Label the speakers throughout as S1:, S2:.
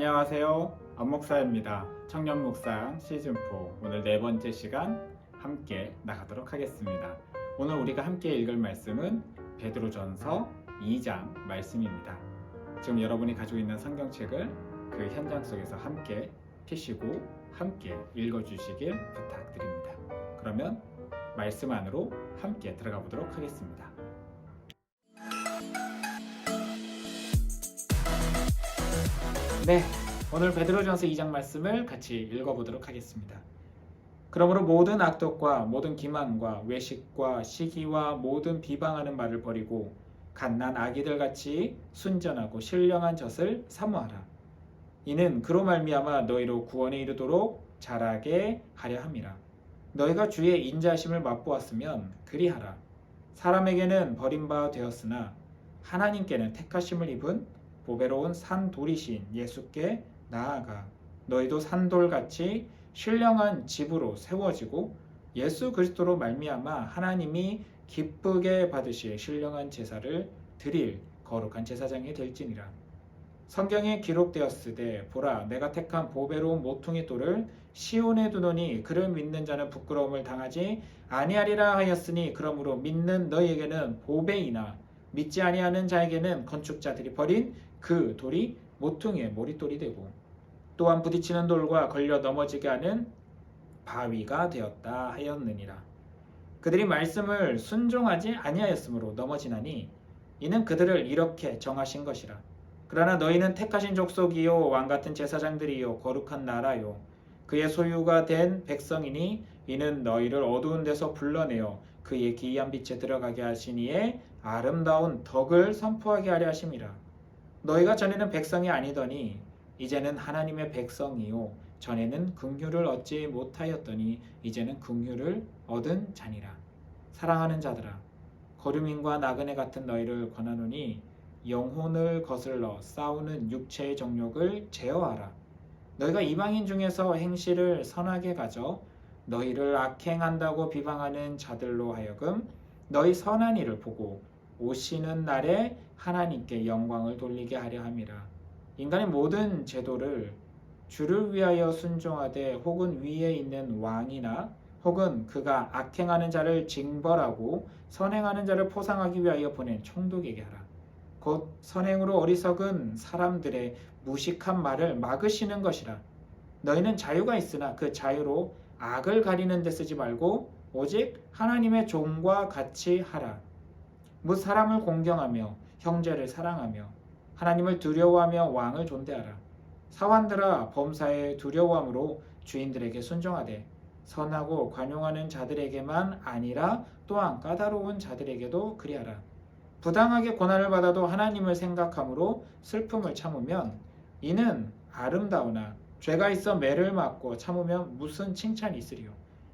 S1: 안녕하세요. 안목사입니다. 청년묵상 시즌4 오늘 네 번째 시간 함께 나가도록 하겠습니다. 오늘 우리가 함께 읽을 말씀은 베드로전서 2장 말씀입니다. 지금 여러분이 가지고 있는 성경책을 그 현장 속에서 함께 펴시고 함께 읽어주시길 부탁드립니다. 그러면 말씀 안으로 함께 들어가 보도록 하겠습니다. 네, 오늘 베드로전서 2장 말씀을 같이 읽어보도록 하겠습니다. 그러므로 모든 악독과 모든 기만과 외식과 시기와 모든 비방하는 말을 버리고 갓난 아기들 같이 순전하고 신령한 젖을 사모하라. 이는 그로 말미암아 너희로 구원에 이르도록 자라게 하려 함이라. 너희가 주의 인자하심을 맛보았으면 그리하라. 사람에게는 버림바 되었으나 하나님께는 택하심을 입은 보배로운 산돌이신 예수께 나아가 너희도 산돌같이 신령한 집으로 세워지고 예수 그리스도로 말미암아 하나님이 기쁘게 받으실 신령한 제사를 드릴 거룩한 제사장이 될지니라. 성경에 기록되었으되 보라 내가 택한 보배로운 모퉁이 돌을 시온에 두노니 그를 믿는 자는 부끄러움을 당하지 아니하리라 하였으니 그러므로 믿는 너희에게는 보배이나 믿지 아니하는 자에게는 건축자들이 버린 그 돌이 모퉁이의 머릿돌이 되고 또한 부딪히는 돌과 걸려 넘어지게 하는 바위가 되었다 하였느니라. 그들이 말씀을 순종하지 아니하였으므로 넘어지나니 이는 그들을 이렇게 정하신 것이라. 그러나 너희는 택하신 족속이요 왕같은 제사장들이요 거룩한 나라요 그의 소유가 된 백성이니 이는 너희를 어두운 데서 불러내어 그의 기이한 빛에 들어가게 하시니에 아름다운 덕을 선포하게 하려 하심이라. 너희가 전에는 백성이 아니더니 이제는 하나님의 백성이요 전에는 긍휼을 얻지 못하였더니 이제는 긍휼을 얻은 자니라. 사랑하는 자들아 거류민과 나그네 같은 너희를 권하노니 영혼을 거슬러 싸우는 육체의 정욕을 제어하라. 너희가 이방인 중에서 행실을 선하게 가져 너희를 악행한다고 비방하는 자들로 하여금 너희 선한 일을 보고 오시는 날에 하나님께 영광을 돌리게 하려 함이라. 인간의 모든 제도를 주를 위하여 순종하되 혹은 위에 있는 왕이나 혹은 그가 악행하는 자를 징벌하고 선행하는 자를 포상하기 위하여 보낸 총독에게 하라. 곧 선행으로 어리석은 사람들의 무식한 말을 막으시는 것이라. 너희는 자유가 있으나 그 자유로 악을 가리는 데 쓰지 말고 오직 하나님의 종과 같이 하라. 무 사람을 공경하며 형제를 사랑하며 하나님을 두려워하며 왕을 존대하라. 사환들아 범사에 두려워함으로 주인들에게 순종하되 선하고 관용하는 자들에게만 아니라 또한 까다로운 자들에게도 그리하라. 부당하게 고난을 받아도 하나님을 생각함으로 슬픔을 참으면 이는 아름다우나 죄가 있어 매를 맞고 참으면 무슨 칭찬이 있으리요.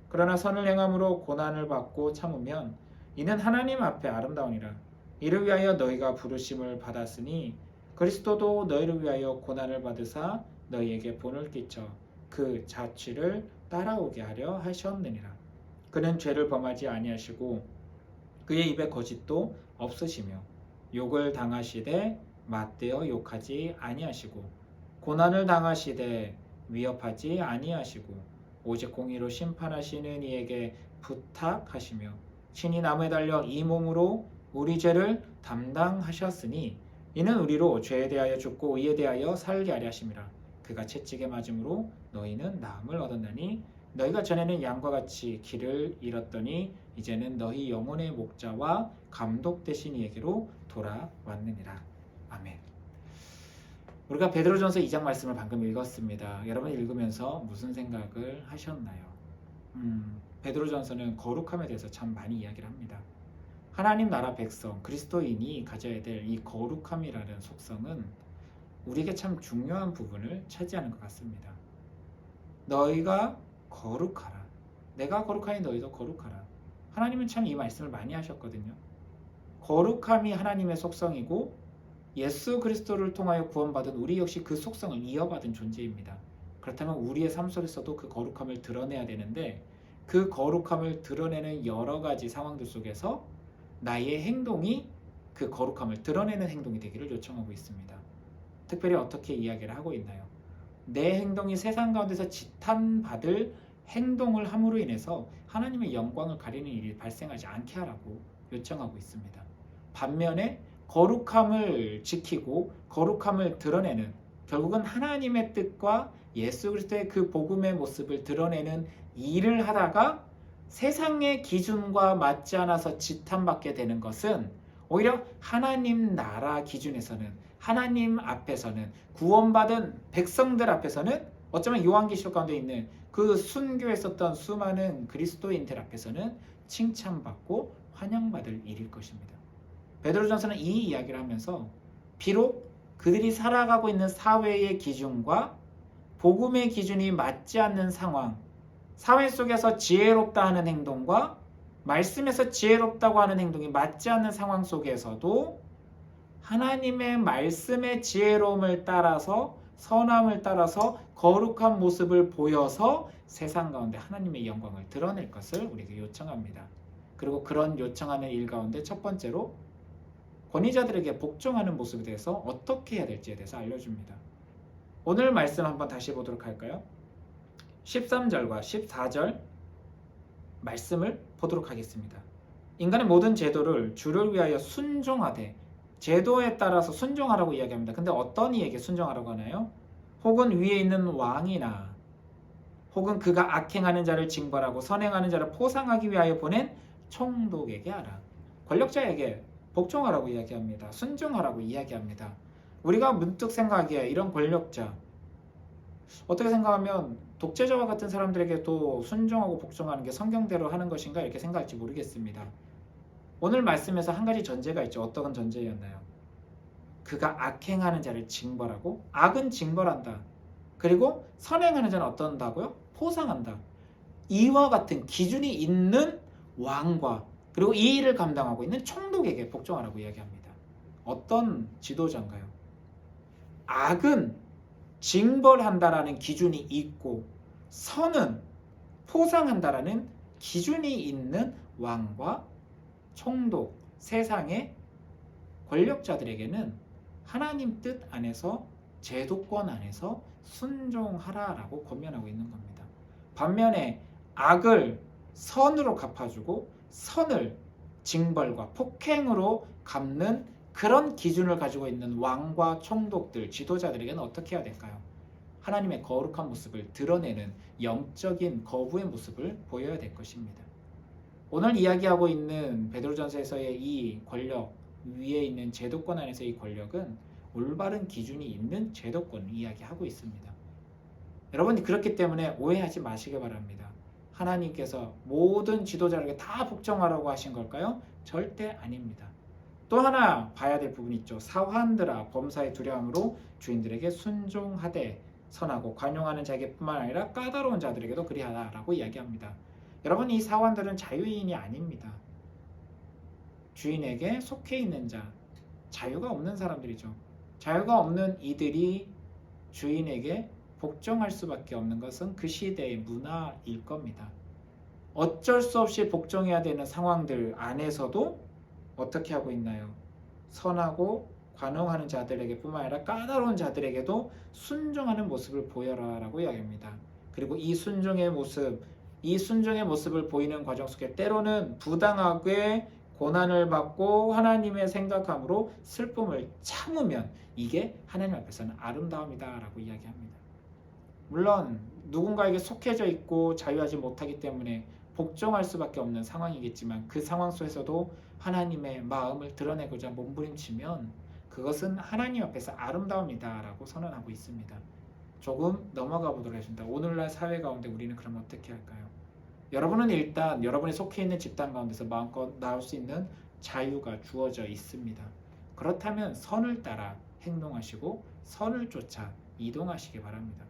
S1: 그러나 선을 행함으로 고난을 받고 참으면 이는 하나님 앞에 아름다우니라. 이를 위하여 너희가 부르심을 받았으니 그리스도도 너희를 위하여 고난을 받으사 너희에게 본을 끼쳐 그 자취를 따라오게 하려 하셨느니라. 그는 죄를 범하지 아니하시고 그의 입에 거짓도 없으시며 욕을 당하시되 맞대어 욕하지 아니하시고 고난을 당하시되 위협하지 아니하시고 오직 공의로 심판하시는 이에게 부탁하시며 친히 나무에 달려 이 몸으로 우리 죄를 담당하셨으니 이는 우리로 죄에 대하여 죽고 의에 대하여 살게 하려 하심이라. 그가 채찍에 맞음으로 너희는 나음을 얻었나니 너희가 전에는 양과 같이 길을 잃었더니 이제는 너희 영혼의 목자와 감독 되신 이에게로 돌아왔느니라. 아멘. 우리가 베드로전서 2장 말씀을 방금 읽었습니다. 여러분 읽으면서 무슨 생각을 하셨나요? 베드로전서는 거룩함에 대해서 참 많이 이야기를 합니다. 하나님 나라 백성 그리스도인이 가져야 될 이 거룩함이라는 속성은 우리에게 참 중요한 부분을 차지하는 것 같습니다. 너희가 거룩하라. 내가 거룩하니 너희도 거룩하라. 하나님은 참 이 말씀을 많이 하셨거든요. 거룩함이 하나님의 속성이고 예수 그리스도를 통하여 구원받은 우리 역시 그 속성을 이어받은 존재입니다. 그렇다면 우리의 삶 속에서도 그 거룩함을 드러내야 되는데 그 거룩함을 드러내는 여러 가지 상황들 속에서 나의 행동이 그 거룩함을 드러내는 행동이 되기를 요청하고 있습니다. 특별히 어떻게 이야기를 하고 있나요? 내 행동이 세상 가운데서 지탄받을 행동을 함으로 인해서 하나님의 영광을 가리는 일이 발생하지 않게 하라고 요청하고 있습니다. 반면에 거룩함을 지키고 거룩함을 드러내는, 결국은 하나님의 뜻과 예수 그리스도의 그 복음의 모습을 드러내는 일을 하다가 세상의 기준과 맞지 않아서 지탄받게 되는 것은 오히려 하나님 나라 기준에서는, 하나님 앞에서는, 구원받은 백성들 앞에서는, 어쩌면 요한계시록 가운데 있는 그 순교에 썼던 수많은 그리스도인들 앞에서는 칭찬받고 환영받을 일일 것입니다. 베드로전서는 이 이야기를 하면서 비록 그들이 살아가고 있는 사회의 기준과 복음의 기준이 맞지 않는 상황, 사회 속에서 지혜롭다 하는 행동과 말씀에서 지혜롭다고 하는 행동이 맞지 않는 상황 속에서도 하나님의 말씀의 지혜로움을 따라서, 선함을 따라서 거룩한 모습을 보여서 세상 가운데 하나님의 영광을 드러낼 것을 우리에게 요청합니다. 그리고 그런 요청하는 일 가운데 첫 번째로 권위자들에게 복종하는 모습에 대해서 어떻게 해야 될지에 대해서 알려줍니다. 오늘 말씀 한번 다시 보도록 할까요? 13절과 14절 말씀을 보도록 하겠습니다. 인간의 모든 제도를 주를 위하여 순종하되, 제도에 따라서 순종하라고 이야기합니다. 근데 어떤 이에게 순종하라고 하나요? 혹은 위에 있는 왕이나 혹은 그가 악행하는 자를 징벌하고 선행하는 자를 포상하기 위하여 보낸 총독에게 하라. 권력자에게 복종하라고 이야기합니다. 순종하라고 이야기합니다. 우리가 문득 생각하기에 이런 권력자, 어떻게 생각하면 독재자와 같은 사람들에게도 순종하고 복종하는 게 성경대로 하는 것인가 이렇게 생각할지 모르겠습니다. 오늘 말씀에서 한 가지 전제가 있죠. 어떤 전제였나요? 그가 악행하는 자를 징벌하고, 악은 징벌한다. 그리고 선행하는 자는 어떤다고요? 포상한다. 이와 같은 기준이 있는 왕과 그리고 이 일을 감당하고 있는 총독에게 복종하라고 이야기합니다. 어떤 지도자인가요? 악은 징벌한다라는 기준이 있고 선은 포상한다라는 기준이 있는 왕과 총독, 세상의 권력자들에게는 하나님 뜻 안에서, 제도권 안에서 순종하라라고 권면하고 있는 겁니다. 반면에 악을 선으로 갚아주고 선을 징벌과 폭행으로 갚는 그런 기준을 가지고 있는 왕과 총독들, 지도자들에게는 어떻게 해야 될까요? 하나님의 거룩한 모습을 드러내는 영적인 거부의 모습을 보여야 될 것입니다. 오늘 이야기하고 있는 베드로전서에서의 이 권력, 위에 있는 제도권 안에서의 이 권력은 올바른 기준이 있는 제도권을 이야기하고 있습니다. 여러분, 그렇기 때문에 오해하지 마시기 바랍니다. 하나님께서 모든 지도자에게 다 복종하라고 하신 걸까요? 절대 아닙니다. 또 하나 봐야 될 부분이 있죠. 사환들아 범사의 두려움으로 주인들에게 순종하되 선하고 관용하는 자에게뿐만 아니라 까다로운 자들에게도 그리하라라고 이야기합니다. 여러분, 이 사환들은 자유인이 아닙니다. 주인에게 속해 있는 자, 자유가 없는 사람들이죠. 자유가 없는 이들이 주인에게 복종할 수밖에 없는 것은 그 시대의 문화일 겁니다. 어쩔 수 없이 복종해야 되는 상황들 안에서도 어떻게 하고 있나요? 선하고 관용하는 자들에게 뿐만 아니라 까다로운 자들에게도 순종하는 모습을 보여라 라고 이야기합니다. 그리고 이 순종의 모습을 보이는 과정 속에 때로는 부당하게 고난을 받고 하나님의 생각함으로 슬픔을 참으면 이게 하나님 앞에서는 아름다움이다 라고 이야기합니다. 물론 누군가에게 속해져 있고 자유하지 못하기 때문에 복종할 수밖에 없는 상황이겠지만 그 상황 속에서도 하나님의 마음을 드러내고자 몸부림치면 그것은 하나님 앞에서 아름다움이다 라고 선언하고 있습니다. 조금 넘어가 보도록 하겠습니다. 오늘날 사회 가운데 우리는 그럼 어떻게 할까요? 여러분은 일단 여러분이 속해 있는 집단 가운데서 마음껏 나올 수 있는 자유가 주어져 있습니다. 그렇다면 선을 따라 행동하시고 선을 쫓아 이동하시기 바랍니다.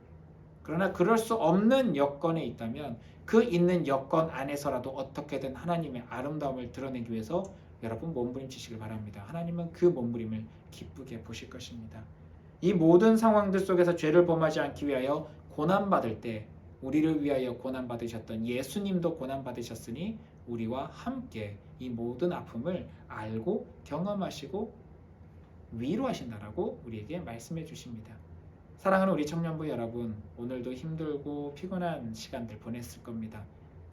S1: 그러나 그럴 수 없는 여건에 있다면 그 있는 여건 안에서라도 어떻게든 하나님의 아름다움을 드러내기 위해서 여러분 몸부림치시길 바랍니다. 하나님은 그 몸부림을 기쁘게 보실 것입니다. 이 모든 상황들 속에서 죄를 범하지 않기 위하여 고난받을 때 우리를 위하여 고난받으셨던 예수님도 고난받으셨으니 우리와 함께 이 모든 아픔을 알고 경험하시고 위로하신다라고 우리에게 말씀해 주십니다. 사랑하는 우리 청년부 여러분, 오늘도 힘들고 피곤한 시간들 보냈을 겁니다.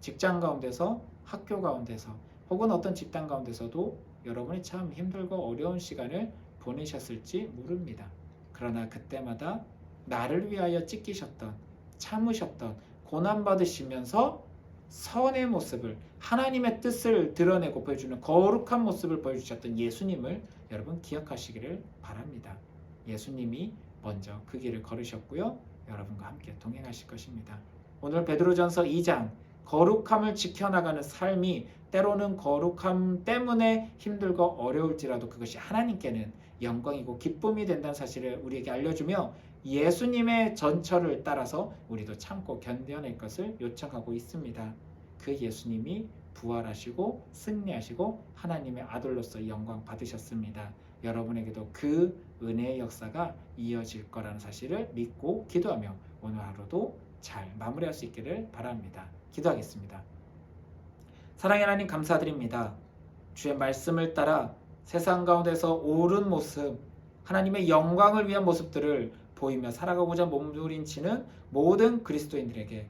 S1: 직장 가운데서, 학교 가운데서, 혹은 어떤 집단 가운데서도 여러분이 참 힘들고 어려운 시간을 보내셨을지 모릅니다. 그러나 그때마다 나를 위하여 찢기셨던, 참으셨던, 고난받으시면서 선의 모습을, 하나님의 뜻을 드러내고 보여주는 거룩한 모습을 보여주셨던 예수님을 여러분 기억하시기를 바랍니다. 예수님이 먼저 그 길을 걸으셨고요. 여러분과 함께 동행하실 것입니다. 오늘 베드로전서 2장 거룩함을 지켜나가는 삶이 때로는 거룩함 때문에 힘들고 어려울지라도 그것이 하나님께는 영광이고 기쁨이 된다는 사실을 우리에게 알려주며 예수님의 전철을 따라서 우리도 참고 견뎌낼 것을 요청하고 있습니다. 그 예수님이 부활하시고 승리하시고 하나님의 아들로서 영광 받으셨습니다. 여러분에게도 그 은혜의 역사가 이어질 거라는 사실을 믿고 기도하며 오늘 하루도 잘 마무리할 수 있기를 바랍니다. 기도하겠습니다. 사랑의 하나님 감사드립니다. 주의 말씀을 따라 세상 가운데서 옳은 모습, 하나님의 영광을 위한 모습들을 보이며 살아가고자 몸부림치는 모든 그리스도인들에게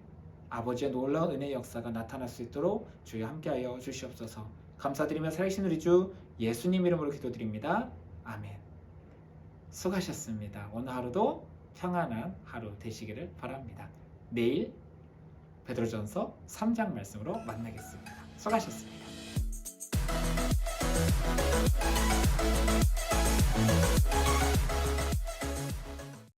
S1: 아버지의 놀라운 은혜의 역사가 나타날 수 있도록 주여 함께하여 주시옵소서. 감사드리며 살아계신 우리 주 예수님 이름으로 기도드립니다. 아멘. 수고하셨습니다. 오늘 하루도 평안한 하루 되시기를 바랍니다. 내일 베드로전서 3장 말씀으로 만나겠습니다. 수고하셨습니다.